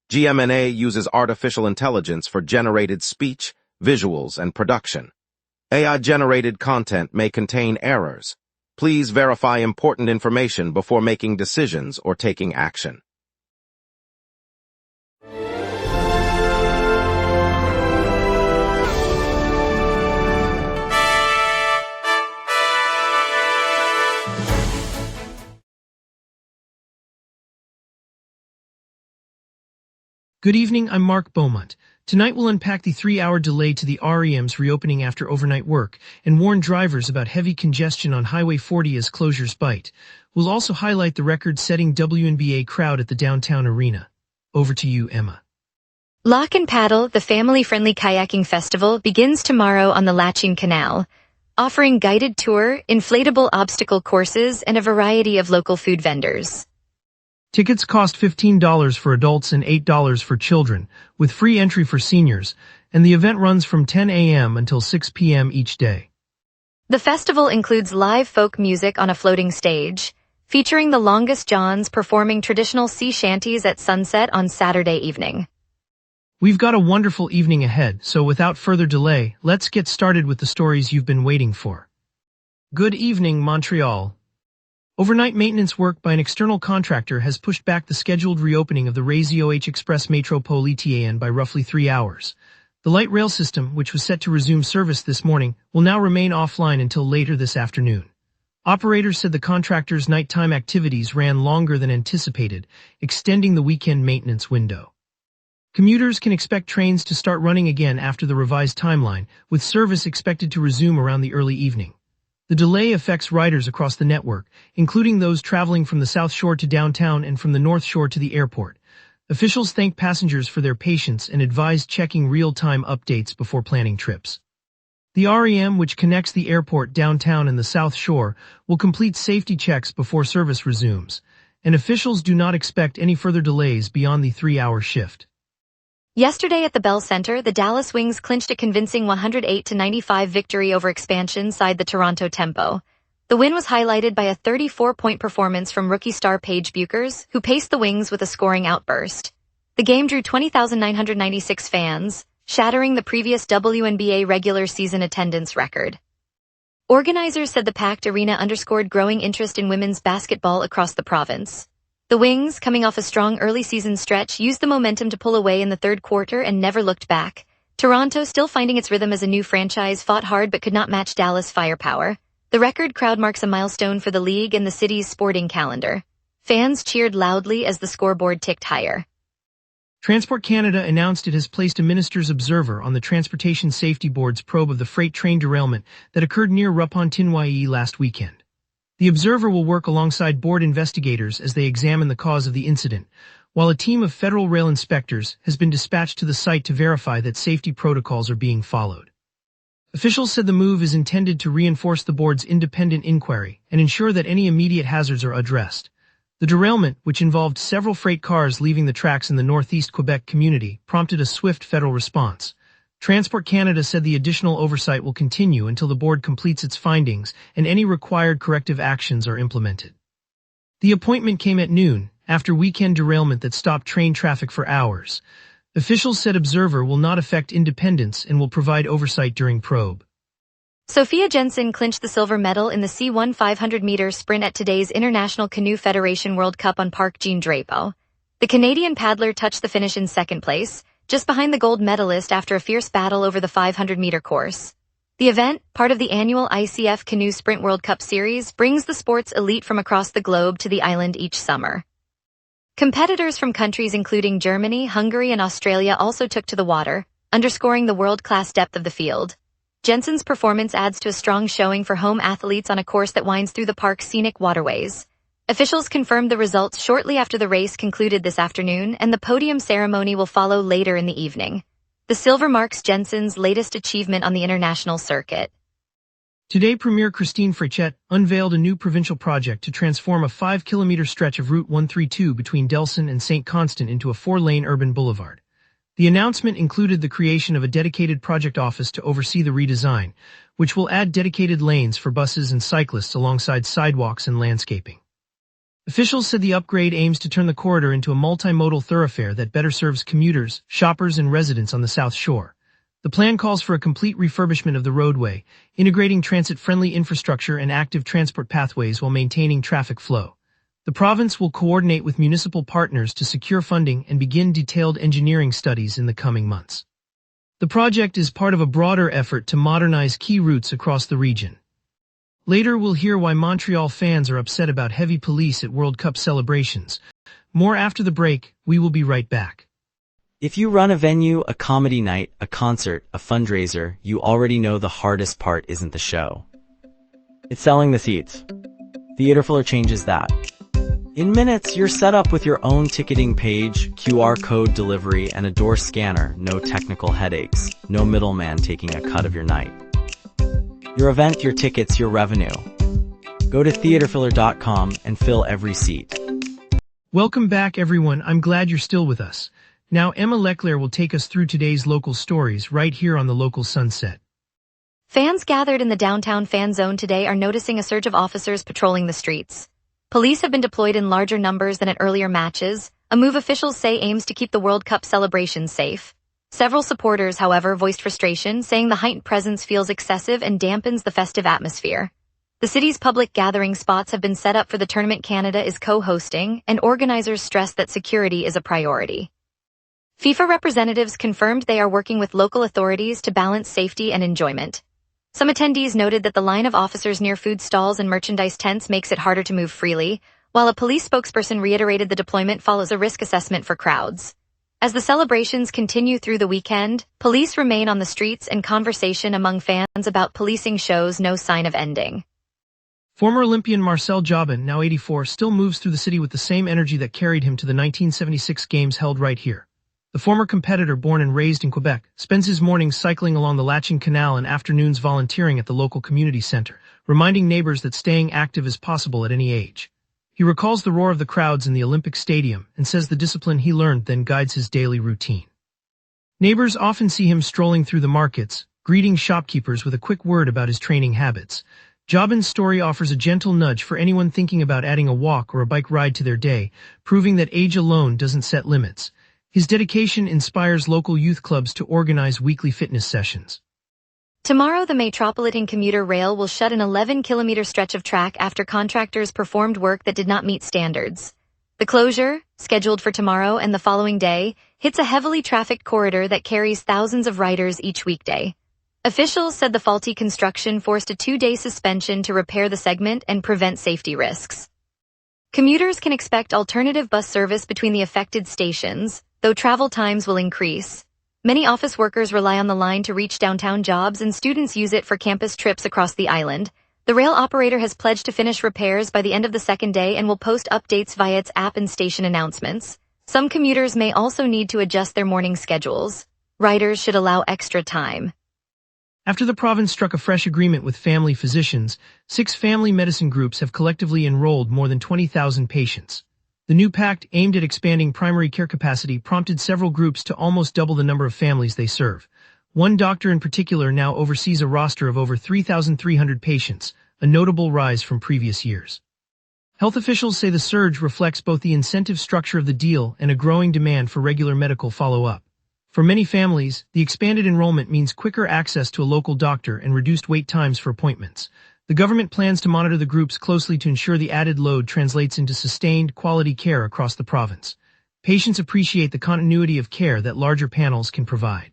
GMNA uses artificial intelligence for generated speech, visuals, and production. AI-generated content may contain errors. Please verify important information before making decisions or taking action. Good evening, I'm Mark Beaumont. Tonight we'll unpack the 3-hour delay to the REM's reopening after overnight work and warn drivers about heavy congestion on Highway 40 as closures bite. We'll also highlight the record-setting WNBA crowd at the downtown arena. Over to you, Emma. Lock and Paddle, the family-friendly kayaking festival, begins tomorrow on the Lachine Canal, offering guided tour, inflatable obstacle courses, and a variety of local food vendors. Tickets cost $15 for adults and $8 for children, with free entry for seniors, and the event runs from 10 a.m. until 6 p.m. each day. The festival includes live folk music on a floating stage, featuring the Longest Johns performing traditional sea shanties at sunset on Saturday evening. We've got a wonderful evening ahead, so without further delay, let's get started with the stories you've been waiting for. Good evening, Montreal. Overnight maintenance work by an external contractor has pushed back the scheduled reopening of the Réseau Express Métropolitain by roughly 3 hours. The light rail system, which was set to resume service this morning, will now remain offline until later this afternoon. Operators said the contractor's nighttime activities ran longer than anticipated, extending the weekend maintenance window. Commuters can expect trains to start running again after the revised timeline, with service expected to resume around the early evening. The delay affects riders across the network, including those traveling from the South Shore to downtown and from the North Shore to the airport. Officials thank passengers for their patience and advise checking real-time updates before planning trips. The REM, which connects the airport, downtown, and the South Shore, will complete safety checks before service resumes, and officials do not expect any further delays beyond the 3-hour shift. Yesterday at the Bell Center, the Dallas Wings clinched a convincing 108-95 victory over expansion side the Toronto Tempo. The win was highlighted by a 34-point performance from rookie star Paige Buchers, who paced the Wings with a scoring outburst. The game drew 20,996 fans, shattering the previous WNBA regular season attendance record. Organizers said the packed arena underscored growing interest in women's basketball across the province. The Wings, coming off a strong early season stretch, used the momentum to pull away in the third quarter and never looked back. Toronto, still finding its rhythm as a new franchise, fought hard but could not match Dallas' firepower. The record crowd marks a milestone for the league and the city's sporting calendar. Fans cheered loudly as the scoreboard ticked higher. Transport Canada announced it has placed a minister's observer on the Transportation Safety Board's probe of the freight train derailment that occurred near Repentigny last weekend. The observer will work alongside board investigators as they examine the cause of the incident, while a team of federal rail inspectors has been dispatched to the site to verify that safety protocols are being followed. Officials said the move is intended to reinforce the board's independent inquiry and ensure that any immediate hazards are addressed. The derailment, which involved several freight cars leaving the tracks in the northeast Quebec community, prompted a swift federal response. Transport Canada said the additional oversight will continue until the board completes its findings and any required corrective actions are implemented. The appointment came at noon, after weekend derailment that stopped train traffic for hours. Officials said observer will not affect independence and will provide oversight during probe. Sophia Jensen clinched the silver medal in the C1 500-meter sprint at today's International Canoe Federation World Cup on Parc Jean-Drapeau. The Canadian paddler touched the finish in second place, just behind the gold medalist after a fierce battle over the 500-meter course. The event, part of the annual ICF Canoe Sprint World Cup Series, brings the sport's elite from across the globe to the island each summer. Competitors from countries including Germany, Hungary, and Australia also took to the water, underscoring the world-class depth of the field. Jensen's performance adds to a strong showing for home athletes on a course that winds through the park's scenic waterways. Officials confirmed the results shortly after the race concluded this afternoon, and the podium ceremony will follow later in the evening. The silver marks Jensen's latest achievement on the international circuit. Today, Premier Christine Fréchette unveiled a new provincial project to transform a 5-kilometer stretch of Route 132 between Delson and St. Constant into a 4-lane urban boulevard. The announcement included the creation of a dedicated project office to oversee the redesign, which will add dedicated lanes for buses and cyclists alongside sidewalks and landscaping. Officials said the upgrade aims to turn the corridor into a multimodal thoroughfare that better serves commuters, shoppers, and residents on the South Shore. The plan calls for a complete refurbishment of the roadway, integrating transit-friendly infrastructure and active transport pathways while maintaining traffic flow. The province will coordinate with municipal partners to secure funding and begin detailed engineering studies in the coming months. The project is part of a broader effort to modernize key routes across the region. Later, we'll hear why Montreal fans are upset about heavy police at World Cup celebrations. More after the break. We will be right back. If you run a venue, a comedy night, a concert, a fundraiser, you already know the hardest part isn't the show. It's selling the seats. Theaterfiller changes that. In minutes, you're set up with your own ticketing page, QR code delivery, and a door scanner. No technical headaches, no middleman taking a cut of your night. Your event, your tickets, your revenue. Go to theaterfiller.com and fill every seat. Welcome back, everyone. I'm glad you're still with us. Now Emma Leclerc will take us through today's local stories right here on the local Sunset. Fans gathered in the downtown fan zone today are noticing a surge of officers patrolling the streets. Police have been deployed in larger numbers than at earlier matches, a move officials say aims to keep the World Cup celebrations safe. Several supporters, however, voiced frustration, saying the heightened presence feels excessive and dampens the festive atmosphere. The city's public gathering spots have been set up for the tournament Canada is co-hosting, and organizers stress that security is a priority. FIFA representatives confirmed they are working with local authorities to balance safety and enjoyment. Some attendees noted that the line of officers near food stalls and merchandise tents makes it harder to move freely, while a police spokesperson reiterated the deployment follows a risk assessment for crowds. As the celebrations continue through the weekend, police remain on the streets and conversation among fans about policing shows no sign of ending. Former Olympian Marcel Jobin, now 84, still moves through the city with the same energy that carried him to the 1976 games held right here. The former competitor, born and raised in Quebec, spends his mornings cycling along the Latching Canal and afternoons volunteering at the local community center, reminding neighbors that staying active is possible at any age. He recalls the roar of the crowds in the Olympic Stadium and says the discipline he learned then guides his daily routine. Neighbors often see him strolling through the markets, greeting shopkeepers with a quick word about his training habits. Jobin's story offers a gentle nudge for anyone thinking about adding a walk or a bike ride to their day, proving that age alone doesn't set limits. His dedication inspires local youth clubs to organize weekly fitness sessions. Tomorrow, the Metropolitan Commuter Rail will shut an 11-kilometer stretch of track after contractors performed work that did not meet standards. The closure, scheduled for tomorrow and the following day, hits a heavily trafficked corridor that carries thousands of riders each weekday. Officials said the faulty construction forced a 2-day suspension to repair the segment and prevent safety risks. Commuters can expect alternative bus service between the affected stations, though travel times will increase. Many office workers rely on the line to reach downtown jobs, and students use it for campus trips across the island. The rail operator has pledged to finish repairs by the end of the second day and will post updates via its app and station announcements. Some commuters may also need to adjust their morning schedules. Riders should allow extra time. After the province struck a fresh agreement with family physicians, 6 family medicine groups have collectively enrolled more than 20,000 patients. The new pact, aimed at expanding primary care capacity, prompted several groups to almost double the number of families they serve. One doctor in particular now oversees a roster of over 3,300 patients, a notable rise from previous years. Health officials say the surge reflects both the incentive structure of the deal and a growing demand for regular medical follow-up. For many families, the expanded enrollment means quicker access to a local doctor and reduced wait times for appointments. The government plans to monitor the groups closely to ensure the added load translates into sustained, quality care across the province. Patients appreciate the continuity of care that larger panels can provide.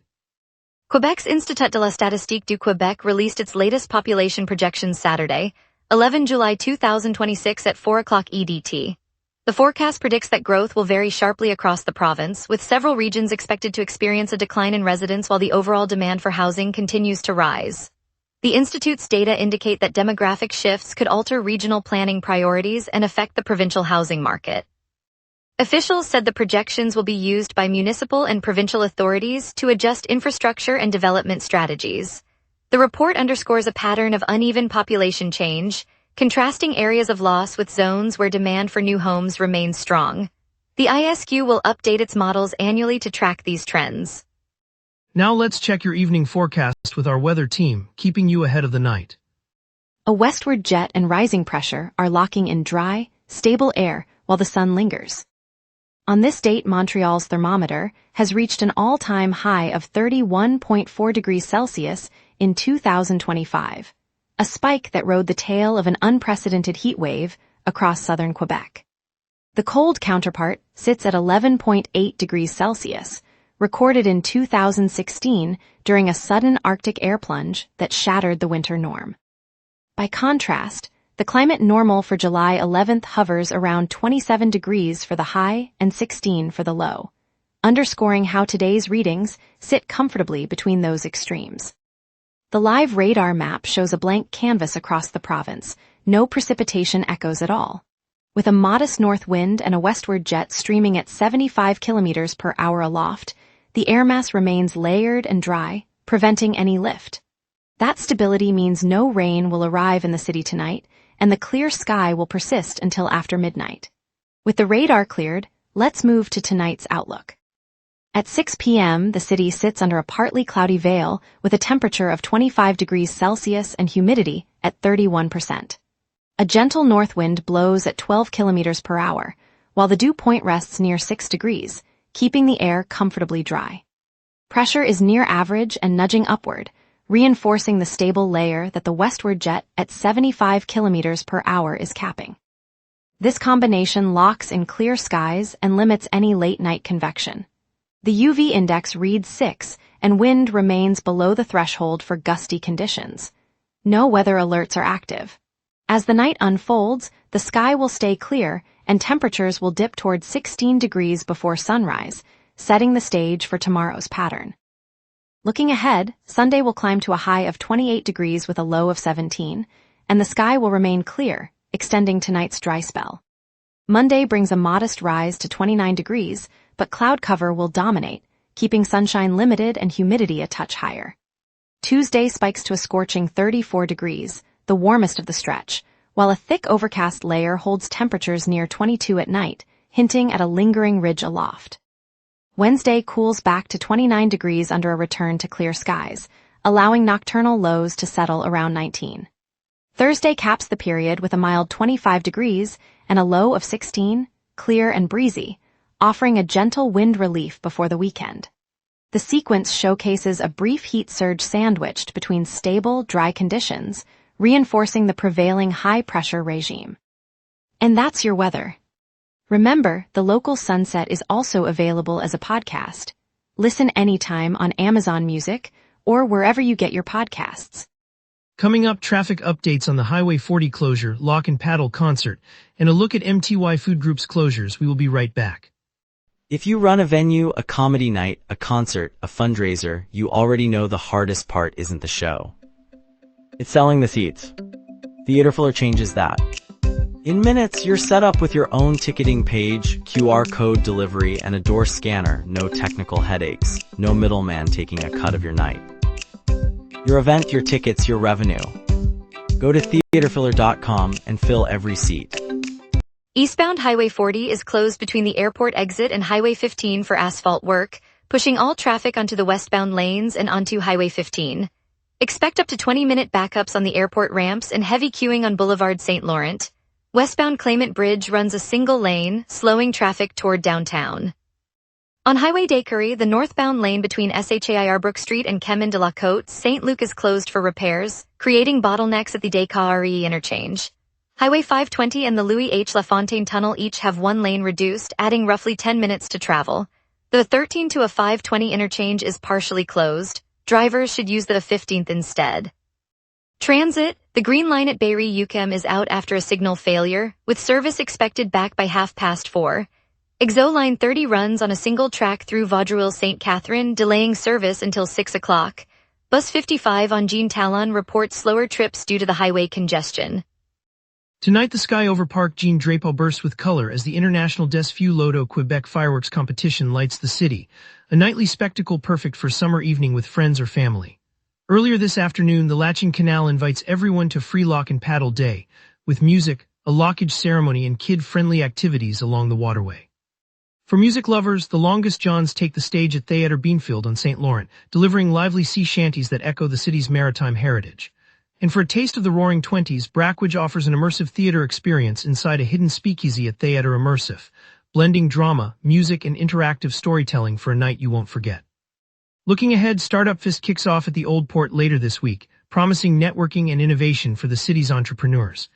Quebec's Institut de la Statistique du Québec released its latest population projections Saturday, 11 July 2026 at 4 o'clock EDT. The forecast predicts that growth will vary sharply across the province, with several regions expected to experience a decline in residents while the overall demand for housing continues to rise. The Institute's data indicate that demographic shifts could alter regional planning priorities and affect the provincial housing market. Officials said the projections will be used by municipal and provincial authorities to adjust infrastructure and development strategies. The report underscores a pattern of uneven population change, contrasting areas of loss with zones where demand for new homes remains strong. The ISQ will update its models annually to track these trends. Now let's check your evening forecast with our weather team, keeping you ahead of the night. A westward jet and rising pressure are locking in dry, stable air while the sun lingers. On this date, Montreal's thermometer has reached an all-time high of 31.4 degrees Celsius in 2025, a spike that rode the tail of an unprecedented heat wave across southern Quebec. The cold counterpart sits at 11.8 degrees Celsius, recorded in 2016 during a sudden Arctic air plunge that shattered the winter norm. By contrast, the climate normal for July 11th hovers around 27 degrees for the high and 16 for the low, underscoring how today's readings sit comfortably between those extremes. The live radar map shows a blank canvas across the province, no precipitation echoes at all. With a modest north wind and a westward jet streaming at 75 kilometers per hour aloft, the air mass remains layered and dry, preventing any lift. That stability means no rain will arrive in the city tonight, and the clear sky will persist until after midnight. With the radar cleared, let's move to tonight's outlook. At 6 p.m., the city sits under a partly cloudy veil with a temperature of 25 degrees Celsius and humidity at 31%. A gentle north wind blows at 12 kilometers per hour, while the dew point rests near 6 degrees, keeping the air comfortably dry. Pressure is near average and nudging upward, reinforcing the stable layer that the westward jet at 75 kilometers per hour is capping. This combination locks in clear skies and limits any late-night convection. The UV index reads 6, and wind remains below the threshold for gusty conditions. No weather alerts are active. As the night unfolds, the sky will stay clear and temperatures will dip towards 16 degrees before sunrise, setting the stage for tomorrow's pattern. Looking ahead, Sunday will climb to a high of 28 degrees with a low of 17, and the sky will remain clear, extending tonight's dry spell. Monday brings a modest rise to 29 degrees, but cloud cover will dominate, keeping sunshine limited and humidity a touch higher. Tuesday spikes to a scorching 34 degrees, the warmest of the stretch, while a thick overcast layer holds temperatures near 22 at night, hinting at a lingering ridge aloft. Wednesday cools back to 29 degrees under a return to clear skies, allowing nocturnal lows to settle around 19. Thursday caps the period with a mild 25 degrees and a low of 16, clear and breezy, offering a gentle wind relief before the weekend. The sequence showcases a brief heat surge sandwiched between stable, dry conditions, reinforcing the prevailing high-pressure regime. And that's your weather. Remember, the local sunset is also available as a podcast. Listen anytime on Amazon Music or wherever you get your podcasts. Coming up, traffic updates on the Highway 40 closure, Lock and Paddle concert, and a look at MTY Food Group's closures. We will be right back. If you run a venue, a comedy night, a concert, a fundraiser, you already know the hardest part isn't the show. It's selling the seats. Theaterfiller changes that. In minutes, you're set up with your own ticketing page, QR code delivery, and a door scanner. No technical headaches. No middleman taking a cut of your night. Your event, your tickets, your revenue. Go to theaterfiller.com and fill every seat. Eastbound Highway 40 is closed between the airport exit and Highway 15 for asphalt work, pushing all traffic onto the westbound lanes and onto Highway 15. Expect up to 20-minute backups on the airport ramps and heavy queuing on Boulevard St. Laurent. Westbound Claimant Bridge runs a single lane, slowing traffic toward downtown. On Highway des Curries, the northbound lane between SHAIR Brook Street and Chemin de la Côte, St. Luc is closed for repairs, creating bottlenecks at the des Curries interchange. Highway 520 and the Louis H. LaFontaine Tunnel each have one lane reduced, adding roughly 10 minutes to travel. The 13 to a 520 interchange is partially closed. Drivers should use the 15th instead. Transit, the Green Line at Berry-UQAM is out after a signal failure, with service expected back by 4:30. Exo Line 30 runs on a single track through Vaudreuil-St. Catherine, delaying service until 6 o'clock. Bus 55 on Jean Talon reports slower trips due to the highway congestion. Tonight, the sky over Parc Jean Drapeau bursts with color as the International des Feux Loto Quebec fireworks competition lights the city, a nightly spectacle perfect for summer evening with friends or family. Earlier this afternoon, the Latching Canal invites everyone to Free Lock and Paddle Day, with music, a lockage ceremony, and kid-friendly activities along the waterway. For music lovers, the Longest Johns take the stage at Theatre Beanfield on St. Laurent, delivering lively sea shanties that echo the city's maritime heritage. And for a taste of the Roaring Twenties, Brackwidge offers an immersive theater experience inside a hidden speakeasy at Theater Immersive, blending drama, music, and interactive storytelling for a night you won't forget. Looking ahead, Startup Fest kicks off at the Old Port later this week, promising networking and innovation for the city's entrepreneurs.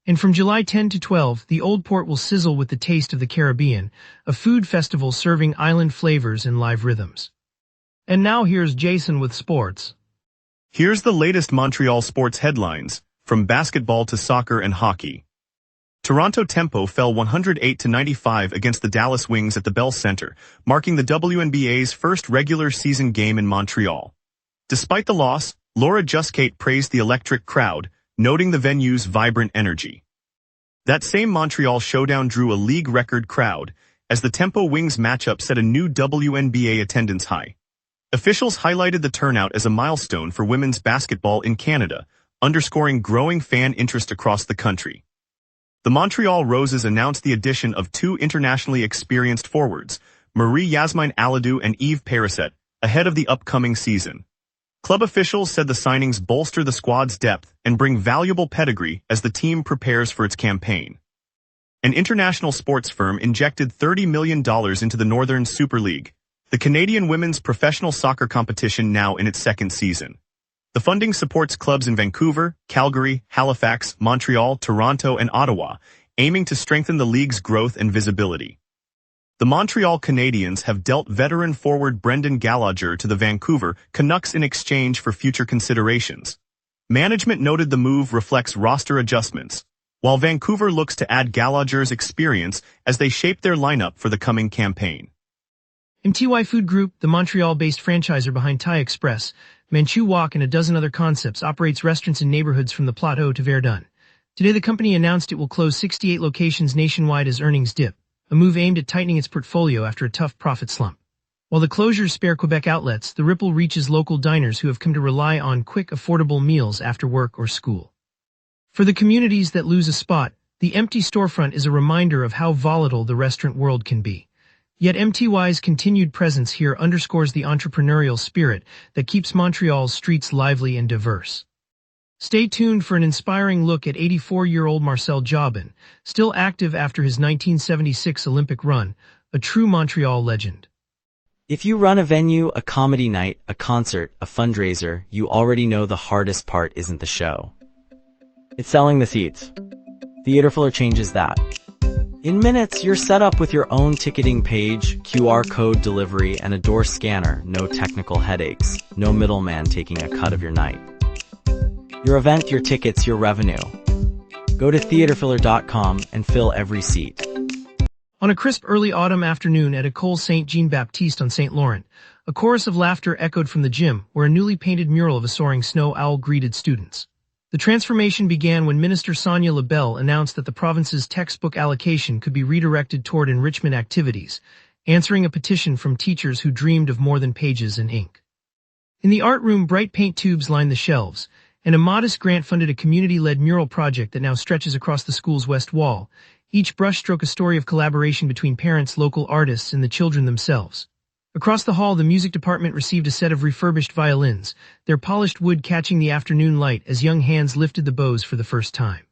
And from July 10 to 12, the Old Port will sizzle with the taste of the Caribbean, a food festival serving island flavors and live rhythms. And now here's Jason with sports. Here's the latest Montreal sports headlines, from basketball to soccer and hockey. Toronto Tempo fell 108-95 against the Dallas Wings at the Bell Center, marking the WNBA's first regular season game in Montreal. Despite the loss, Laura Juscate praised the electric crowd, noting the venue's vibrant energy. That same Montreal showdown drew a league record crowd, as the Tempo Wings matchup set a new WNBA attendance high. Officials highlighted the turnout as a milestone for women's basketball in Canada, underscoring growing fan interest across the country. The Montreal Roses announced the addition of two internationally experienced forwards, Marie-Yasmine Aladou and Eve Perisset, ahead of the upcoming season. Club officials said the signings bolster the squad's depth and bring valuable pedigree as the team prepares for its campaign. An international sports firm injected $30 million into the Northern Super League, the Canadian women's professional soccer competition now in its second season. The funding supports clubs in Vancouver, Calgary, Halifax, Montreal, Toronto, and Ottawa, aiming to strengthen the league's growth and visibility. The Montreal Canadiens have dealt veteran forward Brendan Gallagher to the Vancouver Canucks in exchange for future considerations. Management noted the move reflects roster adjustments, while Vancouver looks to add Gallagher's experience as they shape their lineup for the coming campaign. MTY Food Group, the Montreal-based franchisor behind Thai Express, Manchu Wok, and a dozen other concepts, operates restaurants in neighborhoods from the Plateau to Verdun. Today the company announced it will close 68 locations nationwide as earnings dip, a move aimed at tightening its portfolio after a tough profit slump. While the closures spare Quebec outlets, the ripple reaches local diners who have come to rely on quick, affordable meals after work or school. For the communities that lose a spot, the empty storefront is a reminder of how volatile the restaurant world can be. Yet MTY's continued presence here underscores the entrepreneurial spirit that keeps Montreal's streets lively and diverse. Stay tuned for an inspiring look at 84-year-old Marcel Jobin, still active after his 1976 Olympic run, a true Montreal legend. If you run a venue, a comedy night, a concert, a fundraiser, you already know the hardest part isn't the show. It's selling the seats. Theaterfiller changes that. In minutes, you're set up with your own ticketing page, QR code delivery, and a door scanner. No technical headaches, no middleman taking a cut of your night. Your event, your tickets, your revenue. Go to theaterfiller.com and fill every seat. On a crisp early autumn afternoon at École Saint-Jean-Baptiste on St. Laurent, a chorus of laughter echoed from the gym where a newly painted mural of a soaring snow owl greeted students. The transformation began when Minister Sonia Lebel announced that the province's textbook allocation could be redirected toward enrichment activities, answering a petition from teachers who dreamed of more than pages and ink. In the art room, bright paint tubes lined the shelves, and a modest grant funded a community-led mural project that now stretches across the school's west wall, each brushstroke a story of collaboration between parents, local artists, and the children themselves. Across the hall, the music department received a set of refurbished violins, their polished wood catching the afternoon light as young hands lifted the bows for the first time.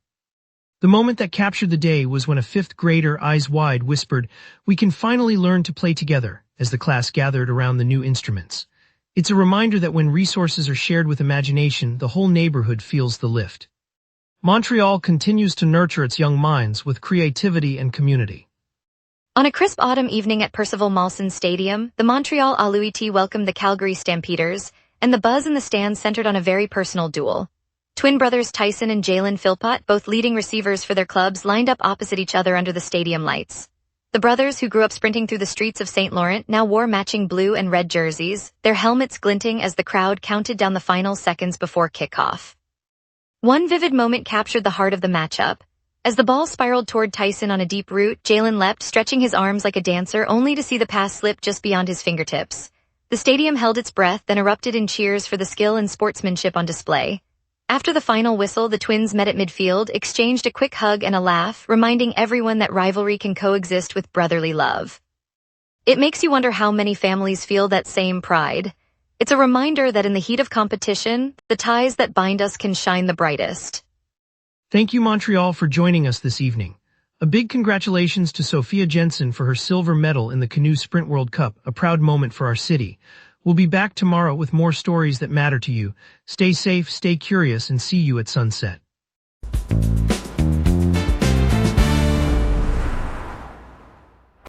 The moment that captured the day was when a fifth grader, eyes wide, whispered, "We can finally learn to play together," as the class gathered around the new instruments. It's a reminder that when resources are shared with imagination, the whole neighborhood feels the lift. Montreal continues to nurture its young minds with creativity and community. On a crisp autumn evening at Percival Molson Stadium, the Montreal Alouettes welcomed the Calgary Stampeders, and the buzz in the stands centered on a very personal duel. Twin brothers Tyson and Jalen Philpott, both leading receivers for their clubs, lined up opposite each other under the stadium lights. The brothers, who grew up sprinting through the streets of St. Laurent, now wore matching blue and red jerseys, their helmets glinting as the crowd counted down the final seconds before kickoff. One vivid moment captured the heart of the matchup. As the ball spiraled toward Tyson on a deep route, Jalen leapt, stretching his arms like a dancer, only to see the pass slip just beyond his fingertips. The stadium held its breath, then erupted in cheers for the skill and sportsmanship on display. After the final whistle, the twins met at midfield, exchanged a quick hug and a laugh, reminding everyone that rivalry can coexist with brotherly love. It makes you wonder how many families feel that same pride. It's a reminder that in the heat of competition, the ties that bind us can shine the brightest. Thank you, Montreal, for joining us this evening. A big congratulations to Sophia Jensen for her silver medal in the Canoe Sprint World Cup, a proud moment for our city. We'll be back tomorrow with more stories that matter to you. Stay safe, stay curious, and see you at sunset.